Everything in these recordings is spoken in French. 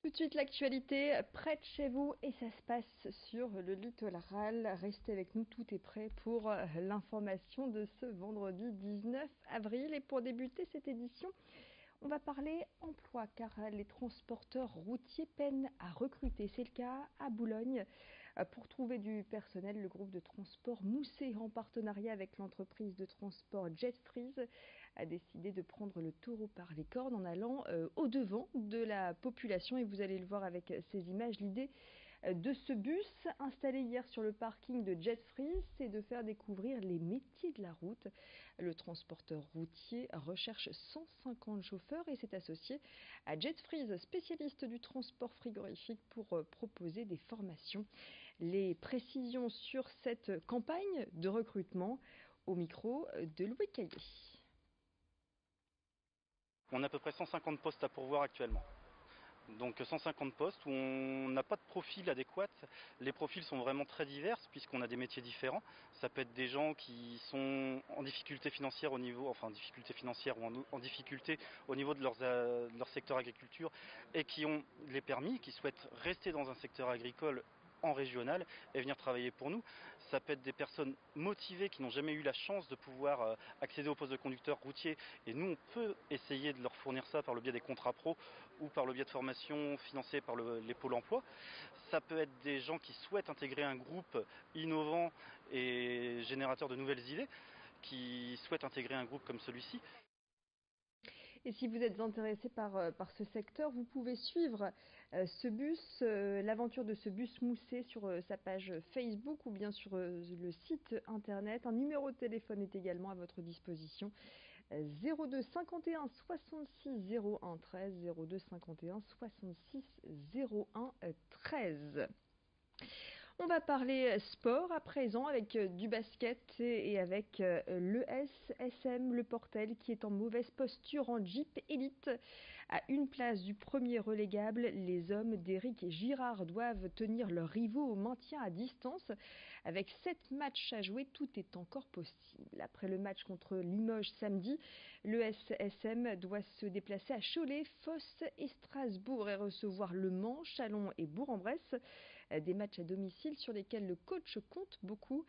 Tout de suite, l'actualité près de chez vous et ça se passe sur le littoral. Restez avec nous, tout est prêt pour l'information de ce vendredi 19 avril. Et pour débuter cette édition, on va parler emploi car les transporteurs routiers peinent à recruter. C'est le cas à Boulogne. Pour trouver du personnel, le groupe de transport Mousset, en partenariat avec l'entreprise de transport Jetfreeze, a décidé de prendre le taureau par les cornes en allant au-devant de la population. Et vous allez le voir avec ces images, l'idée de ce bus installé hier sur le parking de Jetfreeze, c'est de faire découvrir les métiers de la route. Le transporteur routier recherche 150 chauffeurs et s'est associé à Jetfreeze, spécialiste du transport frigorifique, pour proposer des formations. Les précisions sur cette campagne de recrutement au micro de Louis Caillé. On a à peu près 150 postes à pourvoir actuellement. Donc 150 postes où on n'a pas de profil adéquat. Les profils sont vraiment très divers puisqu'on a des métiers différents. Ça peut être des gens qui sont en difficulté financière ou en difficulté au niveau de leur secteur agriculture et qui ont les permis, qui souhaitent rester dans un secteur agricole en régional et venir travailler pour nous. Ça peut être des personnes motivées qui n'ont jamais eu la chance de pouvoir accéder au poste de conducteur routier et nous on peut essayer de leur fournir ça par le biais des contrats pro ou par le biais de formations financées par les pôles emploi. Ça peut être des gens qui souhaitent intégrer un groupe innovant et générateur de nouvelles idées, qui souhaitent intégrer un groupe comme celui-ci. Et si vous êtes intéressé par ce secteur, vous pouvez suivre ce bus, l'aventure de ce bus Mousset sur sa page Facebook ou bien sur le site internet. Un numéro de téléphone est également à votre disposition. 02 51 66 01 13, 02 51 66 01 13. On va parler sport à présent avec du basket et avec l'ESSM, le Portel, qui est en mauvaise posture en Jeep Elite. À une place du premier relégable, les hommes d'Éric Girard doivent tenir leurs rivaux au maintien à distance. Avec 7 matchs à jouer, tout est encore possible. Après le match contre Limoges samedi, l'ESSM doit se déplacer à Cholet, Fosse et Strasbourg et recevoir Le Mans, Châlons et Bourg-en-Bresse. Des matchs à domicile sur lesquels le coach compte beaucoup.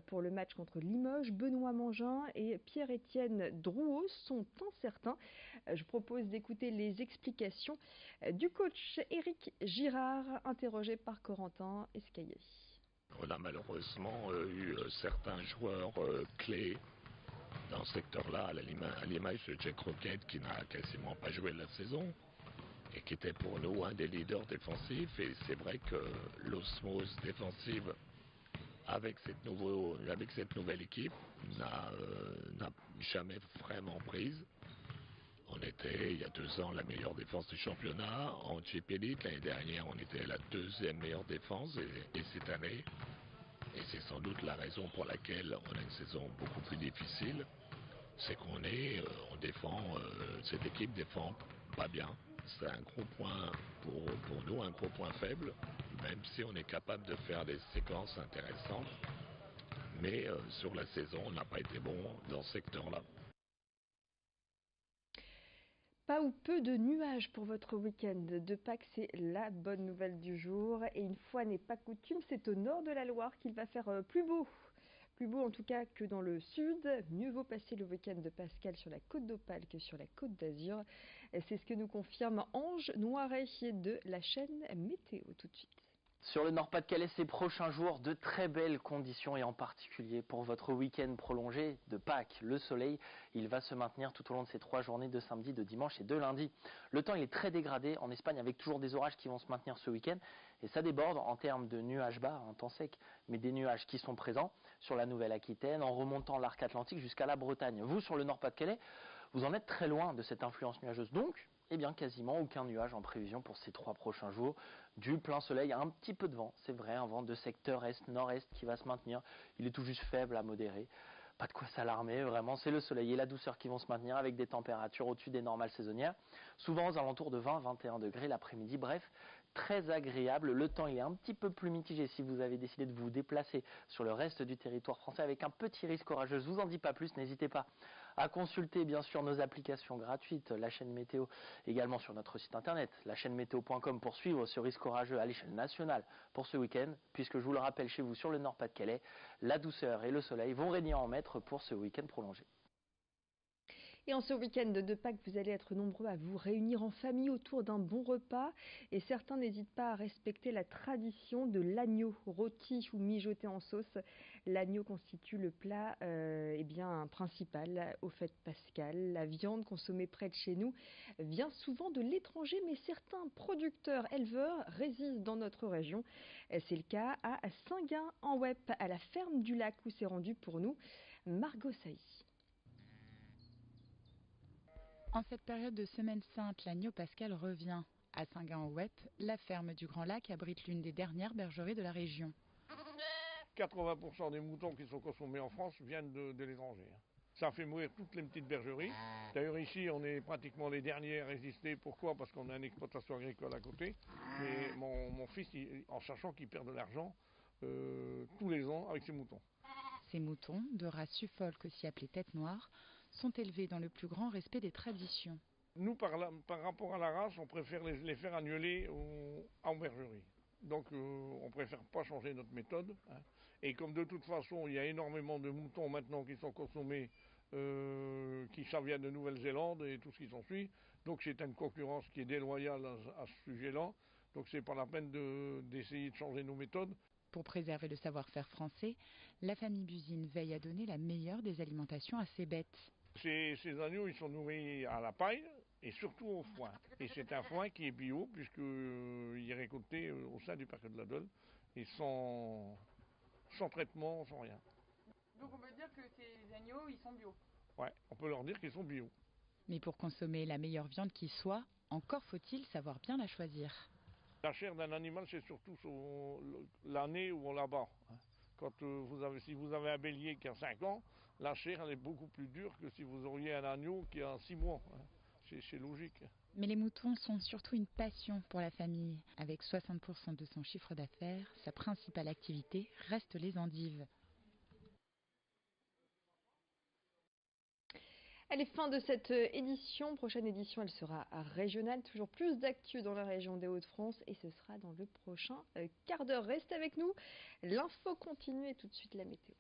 Pour le match contre Limoges, Benoît Mangin et Pierre-Étienne Drouot sont incertains. Je propose d'écouter les explications du coach Éric Girard, interrogé par Corentin Escaillé. On a malheureusement eu certains joueurs clés dans ce secteur-là, à l'image de Jack Rocket qui n'a quasiment pas joué la saison et qui était pour nous un des leaders défensifs. Et c'est vrai que l'osmose défensive avec cette nouvelle équipe n'a jamais vraiment prise. On était il y a 2 ans la meilleure défense du championnat en Jeep Elite. L'année dernière on était la 2e meilleure défense et cette année, et c'est sans doute la raison pour laquelle on a une saison beaucoup plus difficile, c'est on défend, cette équipe défend pas bien. C'est un gros point pour nous, un gros point faible, même si on est capable de faire des séquences intéressantes. Mais sur la saison, on n'a pas été bon dans ce secteur-là. Pas ou peu de nuages pour votre week-end de Pâques, c'est la bonne nouvelle du jour. Et une fois n'est pas coutume, c'est au nord de la Loire qu'il va faire plus beau. Plus beau en tout cas que dans le sud. Mieux vaut passer le week-end de Pascal sur la côte d'Opale que sur la côte d'Azur. C'est ce que nous confirme Ange Noiret de la chaîne Météo. Tout de suite. Sur le Nord-Pas-de-Calais, ces prochains jours, de très belles conditions et en particulier pour votre week-end prolongé de Pâques. Le soleil, il va se maintenir tout au long de ces 3 journées de samedi, de dimanche et de lundi. Le temps, il est très dégradé en Espagne avec toujours des orages qui vont se maintenir ce week-end. Et ça déborde en termes de nuages bas, un temps sec, mais des nuages qui sont présents sur la Nouvelle-Aquitaine, en remontant l'arc atlantique jusqu'à la Bretagne. Vous, sur le Nord-Pas-de-Calais, vous en êtes très loin de cette influence nuageuse. Donc, eh bien, quasiment aucun nuage en prévision pour ces 3 prochains jours. Du plein soleil, un petit peu de vent, c'est vrai, un vent de secteur est-nord-est qui va se maintenir. Il est tout juste faible à modéré. Pas de quoi s'alarmer, vraiment, c'est le soleil et la douceur qui vont se maintenir avec des températures au-dessus des normales saisonnières. Souvent aux alentours de 20-21 degrés l'après-midi, bref, très agréable. Le temps, il est un petit peu plus mitigé si vous avez décidé de vous déplacer sur le reste du territoire français avec un petit risque orageux. Je vous en dis pas plus, n'hésitez pas À consulter bien sûr nos applications gratuites, la chaîne météo également sur notre site internet, la chaîne météo.com pour suivre ce risque orageux à l'échelle nationale pour ce week-end, puisque je vous le rappelle chez vous sur le Nord-Pas-de-Calais, la douceur et le soleil vont régner en maître pour ce week-end prolongé. Et en ce week-end de Pâques, vous allez être nombreux à vous réunir en famille autour d'un bon repas. Et certains n'hésitent pas à respecter la tradition de l'agneau rôti ou mijoté en sauce. L'agneau constitue le plat principal aux fêtes pascales. La viande consommée près de chez nous vient souvent de l'étranger, mais certains producteurs éleveurs résistent dans notre région. C'est le cas à Saint-Gain-en-Ouep, à la ferme du lac, où s'est rendue pour nous Margot Sailly. En cette période de Semaine Sainte, l'agneau pascal revient. À Saint-Gain-en-Ouep, la ferme du Grand Lac abrite l'une des dernières bergeries de la région. 80% des moutons qui sont consommés en France viennent de l'étranger. Ça fait mourir toutes les petites bergeries. D'ailleurs ici, on est pratiquement les derniers à résister. Pourquoi? Parce qu'on a une exploitation agricole à côté. Et mon fils, en sachant qu'il perd de l'argent tous les ans avec ses moutons. Ces moutons, de race Suffolk aussi appelée tête noire, sont élevés dans le plus grand respect des traditions. Nous, par rapport à la race, on préfère les faire annulés en bergerie. Donc on préfère pas changer notre méthode. Et comme de toute façon, il y a énormément de moutons maintenant qui sont consommés, qui viennent de Nouvelle-Zélande et tout ce qui s'ensuit. Donc c'est une concurrence qui est déloyale à ce sujet-là. Donc c'est pas la peine d'essayer de changer nos méthodes. Pour préserver le savoir-faire français, la famille Buzine veille à donner la meilleure des alimentations à ses bêtes. Ces agneaux, ils sont nourris à la paille et surtout au foin. Et c'est un foin qui est bio puisqu'il est récolté au sein du parc de la Dole et sans traitement, sans rien. Donc on peut dire que ces agneaux, ils sont bio? Ouais, on peut leur dire qu'ils sont bio. Mais pour consommer la meilleure viande qui soit, encore faut-il savoir bien la choisir. La chair d'un animal, c'est surtout l'année où on l'abat. Si vous avez un bélier qui a 5 ans, la chair elle est beaucoup plus dure que si vous auriez un agneau qui a 6 mois. C'est logique. Mais les moutons sont surtout une passion pour la famille. Avec 60% de son chiffre d'affaires, sa principale activité reste les endives. Allez, fin de cette édition. Prochaine édition, elle sera régionale. Toujours plus d'actu dans la région des Hauts-de-France et ce sera dans le prochain quart d'heure. Restez avec nous. L'info continue et tout de suite la météo.